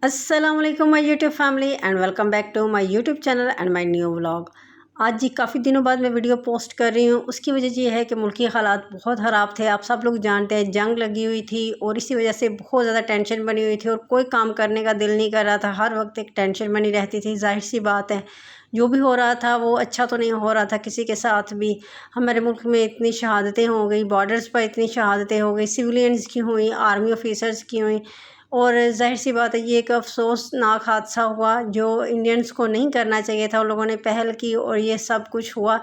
अस्सलाम वालेकुम my YouTube family and welcome back to my YouTube channel and my new vlog. आज जी काफ़ी दिनों बाद मैं वीडियो पोस्ट कर रही हूँ। उसकी वजह ये है कि मुल्की हालात बहुत ख़राब थे। आप सब लोग जानते हैं जंग लगी हुई थी और इसी वजह से बहुत ज़्यादा टेंशन बनी हुई थी और कोई काम करने का दिल नहीं कर रहा था। हर वक्त एक टेंशन बनी रहती थी। जाहिर सी बात है जो भी हो रहा था वो अच्छा तो नहीं हो रहा था किसी के साथ भी। हमारे मुल्क में इतनी शहादतें हो गई, बॉर्डर्स पर इतनी शहादतें हो गई, सिविलियंस की हुई, आर्मी ऑफिसर्स की हुई। और ज़ाहिर सी बात है ये एक अफसोसनाक हादसा हुआ जो इंडियंस को नहीं करना चाहिए था। उन लोगों ने पहल की और ये सब कुछ हुआ।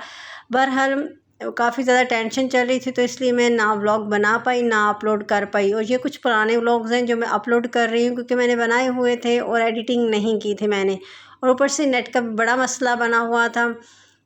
बहरहाल काफ़ी ज़्यादा टेंशन चल रही थी तो इसलिए मैं ना व्लॉग बना पाई ना अपलोड कर पाई। और ये कुछ पुराने व्लॉग्स हैं जो मैं अपलोड कर रही हूँ क्योंकि मैंने बनाए हुए थे और एडिटिंग नहीं की थी मैंने। और ऊपर से नेट का बड़ा मसला बना हुआ था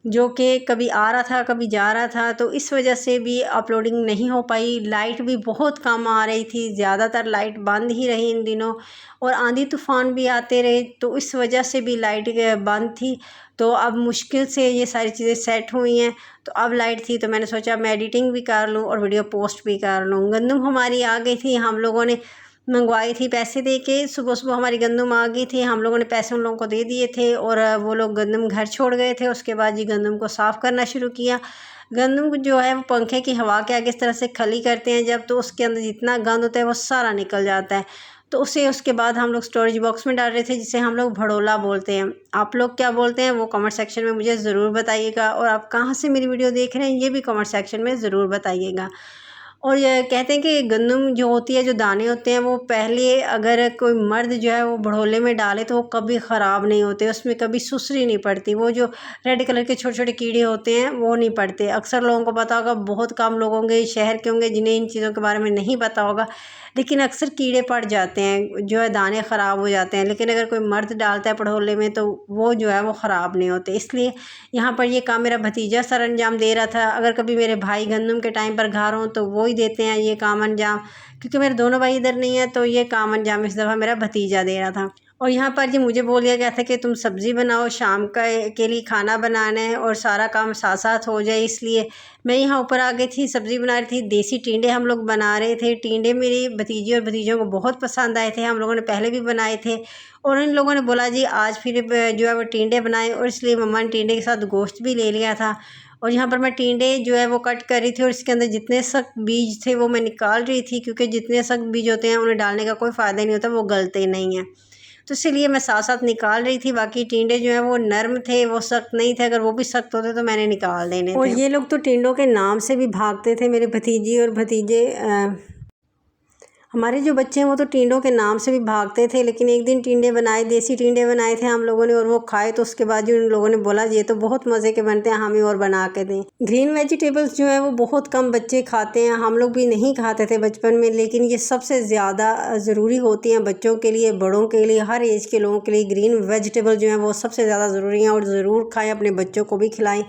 जो कि कभी आ रहा था कभी जा रहा था, तो इस वजह से भी अपलोडिंग नहीं हो पाई। लाइट भी बहुत कम आ रही थी, ज़्यादातर लाइट बंद ही रही इन दिनों और आंधी तूफ़ान भी आते रहे तो इस वजह से भी लाइट बंद थी। तो अब मुश्किल से ये सारी चीज़ें सेट हुई हैं। तो अब लाइट थी तो मैंने सोचा मैं एडिटिंग भी कर लूँ और वीडियो पोस्ट भी कर लूँ। गंदम हमारी आ गई थी, हम लोगों ने मंगवाई थी पैसे दे के। सुबह सुबह हमारी गंदम आ गई थी, हम लोगों ने पैसे उन लोगों को दे दिए थे और वो लोग गंदम घर छोड़ गए थे। उसके बाद जी गंदम को साफ़ करना शुरू किया। गंदम को जो है वो पंखे की हवा के आगे इस तरह से खली करते हैं जब, तो उसके अंदर जितना गंद होता है वो सारा निकल जाता है। तो उसे उसके बाद हम लोग स्टोरेज बॉक्स में डाल रहे थे जिसे हम लोग भड़ोला बोलते हैं। आप लोग क्या बोलते हैं वो कमेंट सेक्शन में मुझे ज़रूर बताइएगा और आप कहाँ से मेरी वीडियो देख रहे हैं ये भी कमेंट सेक्शन में ज़रूर बताइएगा। और ये कहते हैं कि गंदम जो होती है, जो दाने होते हैं, वो पहले अगर कोई मर्द जो है वो भड़ोले में डाले तो वो कभी ख़राब नहीं होते, उसमें कभी सुसरी नहीं पड़ती। वो जो रेड कलर के छोटे छोटे कीड़े होते हैं वो नहीं पड़ते। अक्सर लोगों को पता होगा, बहुत कम लोग होंगे शहर के होंगे जिन्हें इन चीज़ों के बारे में नहीं पता होगा, लेकिन अक्सर कीड़े पड़ जाते हैं, जो है दाने ख़राब हो जाते हैं। लेकिन अगर कोई मर्द डालता है भड़ोले में तो वो जो है वो ख़राब नहीं होते। इसलिए यहाँ पर ये काम मेरा भतीजा सर अंजाम दे रहा था। अगर कभी मेरे भाई गंदम के टाइम पर घर हों तो वो ही देते हैं ये काम अंजाम, क्योंकि मेरे दोनों भाई इधर नहीं है तो ये काम अंजाम इस दफ़ा मेरा भतीजा दे रहा था। और यहाँ पर जी मुझे बोल दिया गया था कि तुम सब्ज़ी बनाओ, शाम का के लिए खाना बनाना है और सारा काम साथ साथ हो जाए। इसलिए मैं यहाँ ऊपर आ गई थी, सब्ज़ी बना रही थी। देसी टींडे हम लोग बना रहे थे। टींडे मेरी भतीजी और भतीजों को बहुत पसंद आए थे, हम लोगों ने पहले भी बनाए थे और इन लोगों ने बोला जी आज फिर जो है वो टींडे बनाए, और इसलिए मम्मा ने टींडे के साथ गोश्त भी ले लिया था। और यहाँ पर मैं टींडे जो है वो कट कर रही थी और इसके अंदर जितने सख्त बीज थे वो मैं निकाल रही थी, क्योंकि जितने सख्त बीज होते हैं उन्हें डालने का कोई फ़ायदा नहीं होता, वो गलते नहीं हैं। तो इसीलिए मैं साथ साथ निकाल रही थी। बाकी टींडे जो हैं वो नरम थे, वो सख्त नहीं थे। अगर वो भी सख्त होते तो मैंने निकाल देने थे। और ये लोग तो टींडों के नाम से भी भागते थे, मेरे भतीजी और भतीजे। हमारे जो बच्चे हैं वो तो टींडों के नाम से भी भागते थे। लेकिन एक दिन टींडे बनाए, देसी टींडे बनाए थे हम लोगों ने, और वो खाए तो उसके बाद जो उन लोगों ने बोला ये तो बहुत मज़े के बनते हैं, हमें और बना के दें। ग्रीन वेजिटेबल्स जो है वो बहुत कम बच्चे खाते हैं, हम लोग भी नहीं खाते थे बचपन में, लेकिन ये सबसे ज़्यादा ज़रूरी होती हैं बच्चों के लिए, बड़ों के लिए, हर एज के लोगों के लिए। ग्रीन वेजिटेबल जो हैं वो सबसे ज़्यादा ज़रूरी हैं और ज़रूर खाएँ, अपने बच्चों को भी खिलाएँ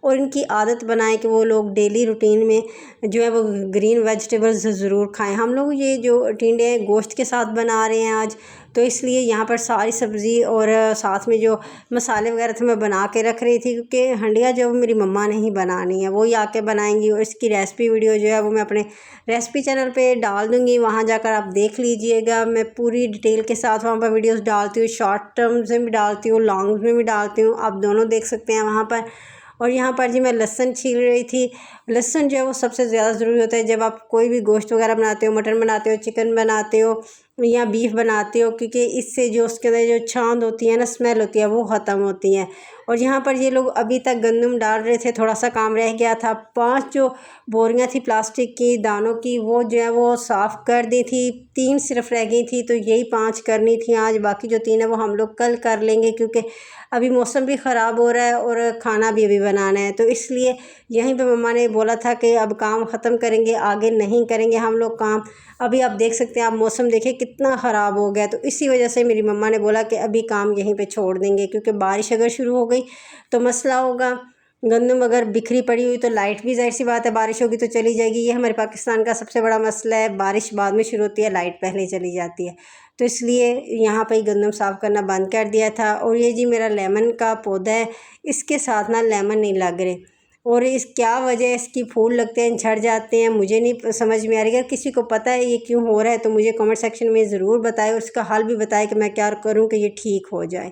और इनकी आदत बनाएं कि वो लोग डेली रूटीन में जो है वो ग्रीन वेजिटेबल्स ज़रूर खाएं। हम लोग ये जो टिंडे हैं गोश्त के साथ बना रहे हैं आज, तो इसलिए यहाँ पर सारी सब्ज़ी और साथ में जो मसाले वगैरह थे मैं बना के रख रही थी, क्योंकि हंडिया जो मेरी मम्मा ने ही बनानी है, वो ही आके बनाएंगी। और इसकी रेसिपी वीडियो जो है वो मैं अपने रेसिपी चैनल पे डाल दूँगी, वहाँ जाकर आप देख लीजिएगा। मैं पूरी डिटेल के साथ वहाँ पर वीडियोज़ डालती हूँ, शॉर्ट टर्म्स में भी डालती हूँ, लॉन्ग में भी डालती हूँ, आप दोनों देख सकते हैं वहाँ पर। और यहाँ पर जी मैं लहसुन छील रही थी। लहसुन जो है वो सबसे ज़्यादा ज़रूरी होता है जब आप कोई भी गोश्त वगैरह बनाते हो, मटन बनाते हो, चिकन बनाते हो या बीफ बनाते हो, क्योंकि इससे जो उसके अंदर जो छांद होती है ना, स्मेल होती है, वो ख़त्म होती है। और यहाँ पर ये लोग अभी तक गंदम डाल रहे थे, थोड़ा सा काम रह गया था। 5 जो बोरियाँ थी प्लास्टिक की दानों की, वो जो है वो साफ़ कर दी थी। 3 सिर्फ रह गई थी, तो यही 5 करनी थी आज। बाकी जो 3 है वो हम लोग कल कर लेंगे, क्योंकि अभी मौसम भी ख़राब हो रहा है और खाना भी अभी बनाना है। तो इसलिए यहीं पे मम्मा ने बोला था कि अब काम ख़त्म करेंगे, आगे नहीं करेंगे हम लोग काम। अभी आप देख सकते हैं, आप मौसम देखिए कितना ख़राब हो गया, तो इसी वजह से मेरी मम्मा ने बोला कि अभी काम यहीं पे छोड़ देंगे, क्योंकि बारिश अगर शुरू हो गई तो मसला होगा। गंदम अगर बिखरी पड़ी हुई तो लाइट भी ज़ाहिर सी बात है बारिश होगी तो चली जाएगी। ये हमारे पाकिस्तान का सबसे बड़ा मसला है, बारिश बाद में शुरू होती है, लाइट पहले चली जाती है। तो इसलिए यहाँ पे गंदम साफ़ करना बंद कर दिया था। और ये जी मेरा लेमन का पौधा है, इसके साथ ना लेमन नहीं लग रहे, और इस क्या वजह है इसकी फूल लगते हैं झड़ जाते हैं, मुझे नहीं समझ में आ रही। अगर किसी को पता है ये क्यों हो रहा है तो मुझे कमेंट सेक्शन में ज़रूर बताएं और उसका हल भी बताएं कि मैं क्या करूं कि ये ठीक हो जाए।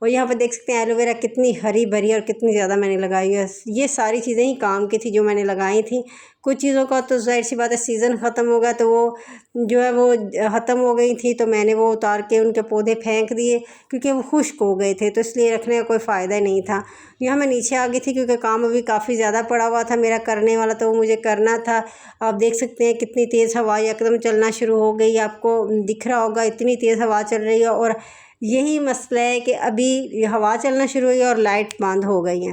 और यहाँ पर देख सकते हैं एलोवेरा कितनी हरी भरी और कितनी ज़्यादा मैंने लगाई है। ये सारी चीज़ें ही काम की थी जो मैंने लगाई थी। कुछ चीज़ों का तो ज़ाहिर सी बात है सीज़न ख़त्म हो गया तो वो जो है वो ख़त्म हो गई थी, तो मैंने वो उतार के उनके पौधे फेंक दिए क्योंकि वो खुश्क हो गए थे, तो इसलिए रखने का कोई फ़ायदा नहीं था। यहाँ मैं नीचे आ गई थी क्योंकि काम अभी काफ़ी ज़्यादा पड़ा हुआ था मेरा करने वाला, तो वो मुझे करना था। आप देख सकते हैं कितनी तेज़ हवा एकदम चलना शुरू हो गई, आपको दिख रहा होगा इतनी तेज़ हवा चल रही है। और यही मसला है कि अभी हवा चलना शुरू हुई और लाइट बंद हो गई है।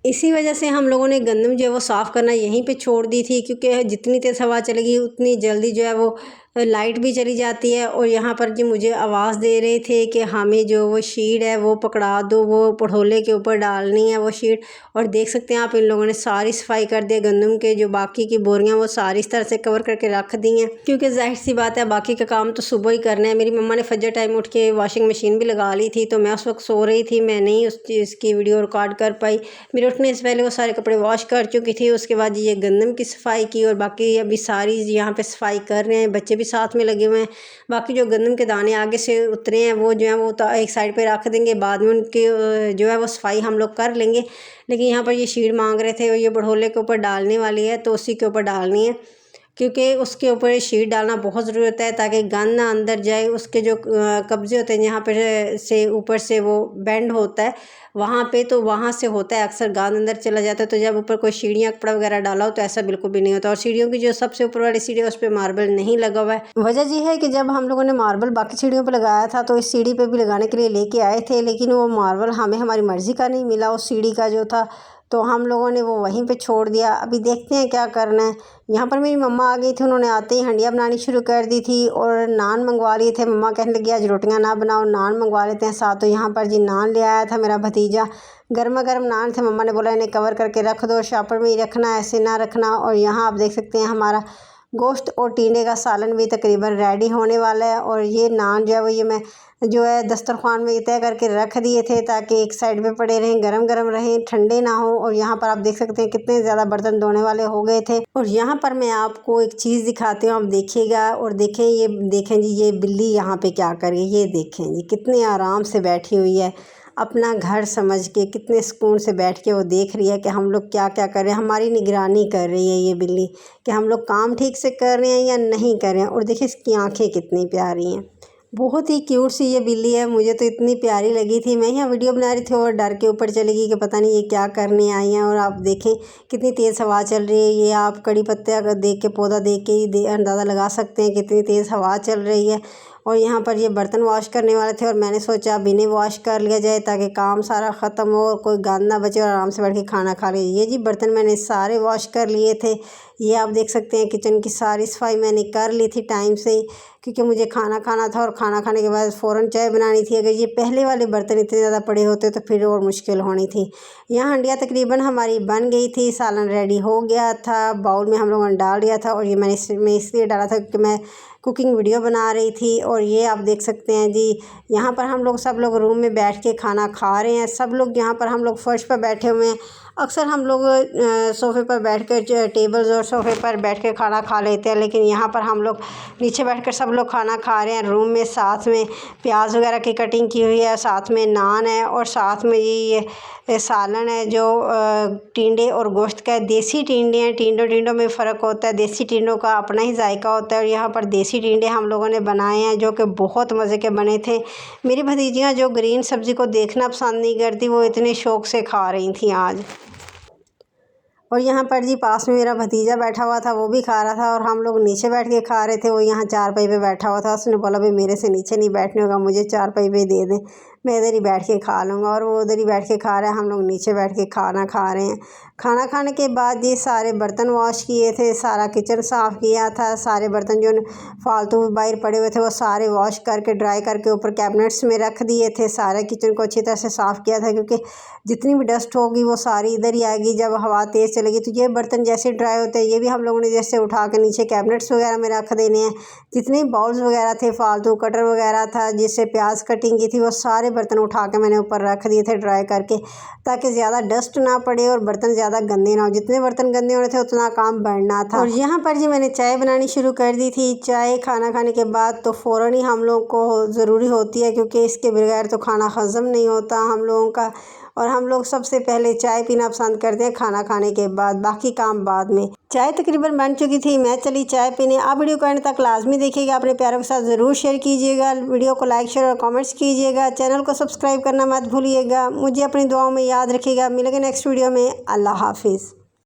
इसी वजह से हम लोगों ने गंदम जो है वो साफ़ करना यहीं पे छोड़ दी थी, क्योंकि जितनी तेज़ हवा चलेगी उतनी जल्दी जो है वो लाइट भी चली जाती है। और यहाँ पर जो मुझे आवाज़ दे रहे थे कि हमें जो वो शीट है वो पकड़ा दो, वो पड़ोले के ऊपर डालनी है वो शीट। और देख सकते हैं आप इन लोगों ने सारी सफाई कर दी, गंदम के जो बाकी की बोरियां वो सारी इस तरह से कवर करके रख दी हैं, क्योंकि जाहिर सी बात है बाकी का काम तो सुबह ही करना है। मेरी मम्मा ने फजर टाइम उठ के वॉशिंग मशीन भी लगा ली थी, तो मैं उस वक्त सो रही थी, मैं नहीं उस चीज़ की वीडियो रिकॉर्ड कर पाई। मेरे उठने से पहले वो सारे कपड़े वॉश कर चुकी थी। उसके बाद ये गंदम की सफाई की और बाकी अभी सारी यहाँ पे सफाई कर रहे हैं, बच्चे भी साथ में लगे हुए हैं। बाकी जो गंदम के दाने आगे से उतरे हैं वो जो है वो तो एक साइड पे रख देंगे, बाद में उनकी जो है वो सफाई हम लोग कर लेंगे। लेकिन यहाँ पर ये शीट मांग रहे थे और ये बढ़ोले के ऊपर डालने वाली है, तो उसी के ऊपर डालनी है, क्योंकि उसके ऊपर शीट डालना बहुत ज़रूरत है ताकि गंद ना अंदर जाए। उसके जो कब्जे होते हैं यहाँ पर से ऊपर से वो बेंड होता है वहाँ पे, तो वहाँ से होता है अक्सर गंद अंदर चला जाता है। तो जब ऊपर कोई सीढ़ियाँ कपड़ा वगैरह डाला हो तो ऐसा बिल्कुल भी नहीं होता। और सीढ़ियों की जो सबसे ऊपर वाली सीढ़ी है उस पर मार्बल नहीं लगा हुआ है। वजह ये है कि जब हम लोगों ने मार्बल बाकी सीढ़ियों पर लगाया था तो इस सीढ़ी पर भी लगाने के लिए लेके आए थे, लेकिन वो मार्बल हमें हमारी मर्ज़ी का नहीं मिला उस सीढ़ी का जो था, तो हम लोगों ने वो वहीं पे छोड़ दिया। अभी देखते हैं क्या करना है। यहाँ पर मेरी मम्मा आ गई थी, उन्होंने आते ही हंडिया बनानी शुरू कर दी थी और नान मंगवा लिए थे। मम्मा कहने लगी आज रोटियां ना बनाओ, नान मंगवा लेते हैं साथ। तो यहाँ पर जी नान ले आया था मेरा भतीजा, गर्मा गर्म नान थे। मम्मा ने बोला इन्हें कवर करके रख दो, शॉपर में ही रखना, ऐसे ना रखना। और यहाँ आप देख सकते हैं हमारा गोश्त और टींडे का सालन भी तकरीबन रेडी होने वाला है। और ये नान जो है वो ये मैं जो है दस्तरखान में तय करके रख दिए थे ताकि एक साइड पे पड़े रहें, गरम गरम रहें, ठंडे ना हो। और यहाँ पर आप देख सकते हैं कितने ज़्यादा बर्तन धोने वाले हो गए थे। और यहाँ पर मैं आपको एक चीज़ दिखाती हूँ, आप देखिएगा। और देखें, ये देखें जी, ये बिल्ली यहाँ पे क्या कर रही है, ये देखें जी कितने आराम से बैठी हुई है, अपना घर समझ के कितने सुकून से बैठ के वो देख रही है कि हम लोग क्या क्या कर रहे हैं। हमारी निगरानी कर रही है ये बिल्ली कि हम लोग काम ठीक से कर रहे हैं या नहीं कर रहे हैं। और देखिए इसकी आंखें कितनी प्यारी हैं, बहुत ही क्यूट सी ये बिल्ली है, मुझे तो इतनी प्यारी लगी थी। मैं यहाँ वीडियो बना रही थी और डर के ऊपर चली गई कि पता नहीं ये क्या करने आई हैं। और आप देखें कितनी तेज़ हवा चल रही है, ये आप कड़ी पत्ते अगर देख के पौधा देख के ही अंदाज़ा लगा सकते हैं कितनी तेज़ हवा चल रही है। और यहाँ पर ये बर्तन वॉश करने वाले थे और मैंने सोचा अब इन्हें वॉश कर लिया जाए ताकि काम सारा ख़त्म हो, कोई गंद ना बचे और आराम से बैठ के खाना खा लीजिए। ये जी बर्तन मैंने सारे वॉश कर लिए थे। ये आप देख सकते हैं किचन की सारी सफाई मैंने कर ली थी टाइम से, क्योंकि मुझे खाना खाना था और खाना खाने के बाद फ़ौरन चाय बनानी थी। अगर ये पहले वाले बर्तन इतने ज़्यादा पड़े होते तो फिर और मुश्किल होनी थी। यहाँ हंडिया तकरीबन हमारी बन गई थी, सालन रेडी हो गया था, बाउल में हम लोगों ने डाल दिया था। और ये मैंने इसलिए डाला था क्योंकि मैं कुकिंग वीडियो बना रही थी। और ये आप देख सकते हैं जी, यहाँ पर हम लोग सब लोग रूम में बैठ के खाना खा रहे हैं। सब लोग यहाँ पर हम लोग फर्श पर बैठे हुए हैं। अक्सर हम लोग सोफ़े पर बैठकर टेबल्स और सोफ़े पर बैठ कर खाना खा लेते हैं, लेकिन यहाँ पर हम लोग नीचे बैठकर सब लोग खाना खा रहे हैं रूम में। साथ में प्याज वगैरह की कटिंग की हुई है, साथ में नान है और साथ में ये सालन है जो टिंडे और गोश्त का है। देसी टिंडे हैं, टिंडों में फ़र्क होता है, देसी टिंडों का अपना ही जायका होता है। और यहाँ पर देसी टिंडे हम लोगों ने बनाए हैं जो कि बहुत मज़े के बने थे। मेरी भतीजियाँ जो ग्रीन सब्ज़ी को देखना पसंद नहीं करती वो इतने शौक़ से खा रही थी आज। और यहाँ पर जी पास में मेरा भतीजा बैठा हुआ था, वो भी खा रहा था और हम लोग नीचे बैठ के खा रहे थे। वो यहाँ चारपाई पे बैठा हुआ था, उसने बोला भाई मेरे से नीचे नहीं बैठने होगा, मुझे चारपाई पे दे दें, मैं इधर ही बैठ के खा लूँगा। और वो उधर ही बैठ के खा रहा है, हम लोग नीचे बैठ के खाना खा रहे हैं। खाना खाने के बाद ये सारे बर्तन वॉश किए थे, सारा किचन साफ़ किया था, सारे बर्तन जो फालतू बाहर पड़े हुए थे वो सारे वॉश करके ड्राई करके ऊपर कैबिनेट्स में रख दिए थे। सारे किचन को अच्छी तरह से साफ़ किया था, क्योंकि जितनी भी डस्ट होगी वो सारी इधर ही आएगी जब हवा तेज़ चलेगी। तो ये बर्तन जैसे ड्राई होते हैं ये भी हम लोगों ने जैसे उठा के नीचे कैबिनेट्स वगैरह में रख देने हैं। जितने बाउल्स वगैरह थे, फालतू कटर वगैरह था जिससे प्याज कटिंग की थी, वो सारे बर्तन उठा के मैंने ऊपर रख दिए थे ड्राई करके, ताकि ज़्यादा डस्ट ना पड़े और बर्तन ज़्यादा गंदे ना हो। जितने बर्तन गंदे होने थे उतना काम बढ़ना था। और यहाँ पर जी मैंने चाय बनानी शुरू कर दी थी। चाय खाना खाने के बाद तो फ़ौरन ही हम लोग को ज़रूरी होती है, क्योंकि इसके बगैर तो खाना हज़म नहीं होता हम लोगों का। और हम लोग सबसे पहले चाय पीना पसंद करते हैं खाना खाने के बाद, बाकी काम बाद में। चाय तकरीबन बन चुकी थी, मैं चली चाय पीने। आप वीडियो को एंड तक लाजमी देखिएगा, अपने प्यारों के साथ ज़रूर शेयर कीजिएगा, वीडियो को लाइक शेयर और कमेंट्स कीजिएगा, चैनल को सब्सक्राइब करना मत भूलिएगा। मुझे अपनी दुआओं में याद रखिएगा। मिलेंगे नेक्स्ट वीडियो में। अल्लाह हाफिज़।